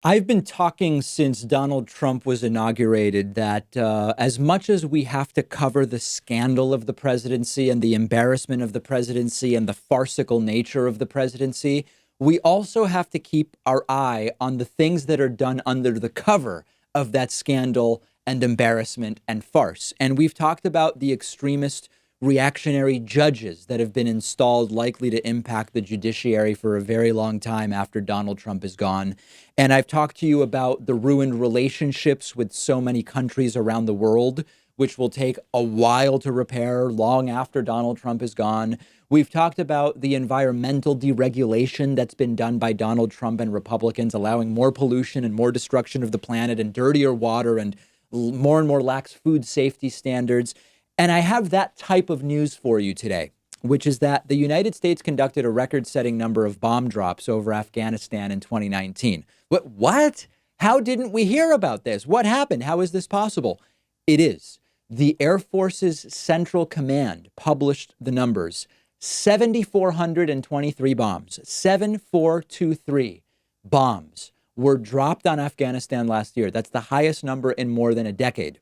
I've been talking since Donald Trump was inaugurated that as much as we have to cover the scandal of the presidency and the embarrassment of the presidency and the farcical nature of the presidency, we also have to keep our eye on the things that are done under the cover of that scandal and embarrassment and farce. And we've talked about the extremist reactionary judges that have been installed, likely to impact the judiciary for a very long time after Donald Trump is gone. And I've talked to you about the ruined relationships with so many countries around the world, which will take a while to repair long after Donald Trump is gone. We've talked about the environmental deregulation that's been done by Donald Trump and Republicans, allowing more pollution and more destruction of the planet and dirtier water and more and more lax food safety standards. And I have that type of news for you today, which is that the United States conducted a record-setting number of bomb drops over Afghanistan in 2019. What? How didn't we hear about this? What happened? How is this possible? It is. The Air Force's Central Command published the numbers. 7,423 bombs, 7,423 bombs were dropped on Afghanistan last year. That's the highest number in more than a decade.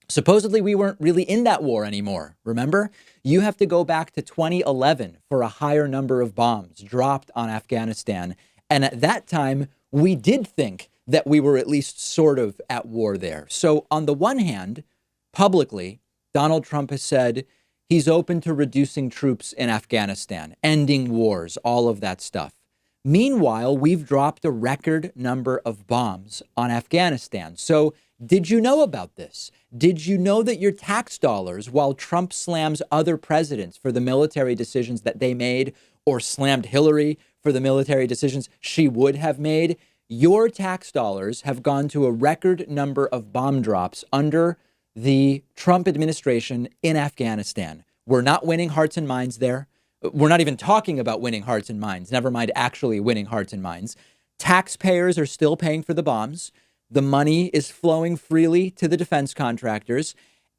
Supposedly, we weren't really in that war anymore. Remember, you have to go back to 2011 for a higher number of bombs dropped on Afghanistan. And at that time, we did think that we were at least sort of at war there. So on the one hand, publicly, Donald Trump has said he's open to reducing troops in Afghanistan, ending wars, all of that stuff. Meanwhile, we've dropped a record number of bombs on Afghanistan. So did you know about this? Did you know that your tax dollars, while Trump slams other presidents for the military decisions that they made, or slammed Hillary for the military decisions she would have made, your tax dollars have gone to a record number of bomb drops under the Trump administration in Afghanistan? We're not winning hearts and minds there. We're not even talking about winning hearts and minds, never mind actually winning hearts and minds. Taxpayers are still paying for the bombs. The money is flowing freely to the defense contractors.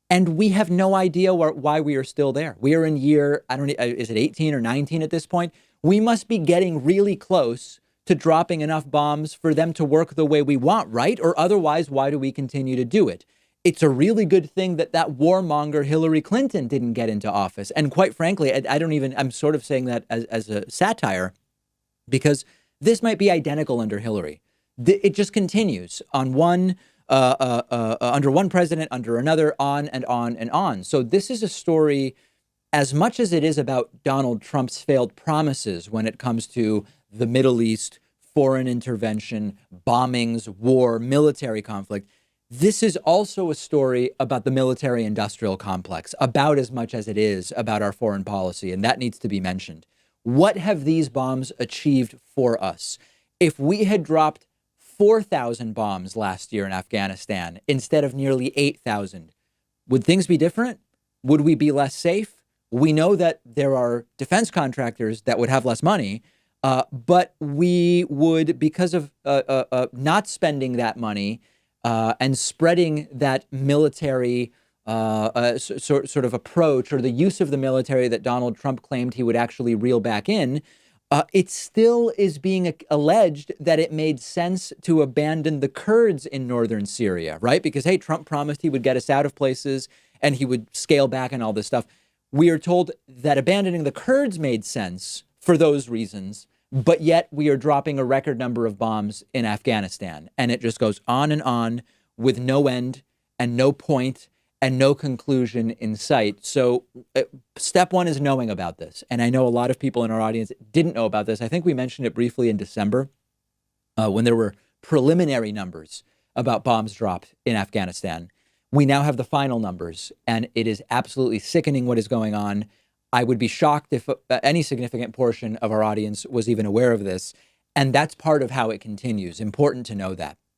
And we have no idea why we are still there. We are in year, I don't know, is it 18 or 19 at this point? We must be getting really close to dropping enough bombs for them to work the way we want, right? Or otherwise, why do we continue to do it? It's a really good thing that warmonger Hillary Clinton didn't get into office. And quite frankly, I'm sort of saying that as a satire, because this might be identical under Hillary. It just continues on under one president, under another, on and on and on. So this is a story, as much as it is about Donald Trump's failed promises when it comes to the Middle East, foreign intervention, bombings, war, military conflict. This is also a story about the military industrial complex, about as much as it is about our foreign policy. And that needs to be mentioned. What have these bombs achieved for us? If we had dropped 4,000 bombs last year in Afghanistan instead of nearly 8,000, would things be different? Would we be less safe? We know that there are defense contractors that would have less money, but we would, because of not spending that money and spreading that military sort of approach, or the use of the military that Donald Trump claimed he would actually reel back in, it still is being alleged that it made sense to abandon the Kurds in northern Syria, right? Because, hey, Trump promised he would get us out of places and he would scale back and all this stuff. We are told that abandoning the Kurds made sense for those reasons, but yet we are dropping a record number of bombs in Afghanistan. And it just goes on with no end and no point and no conclusion in sight. So step one is knowing about this. And I know a lot of people in our audience didn't know about this. I think we mentioned it briefly in December when there were preliminary numbers about bombs dropped in Afghanistan. We now have the final numbers, and it is absolutely sickening what is going on. I would be shocked if any significant portion of our audience was even aware of this. And that's part of how it continues. Important to know that.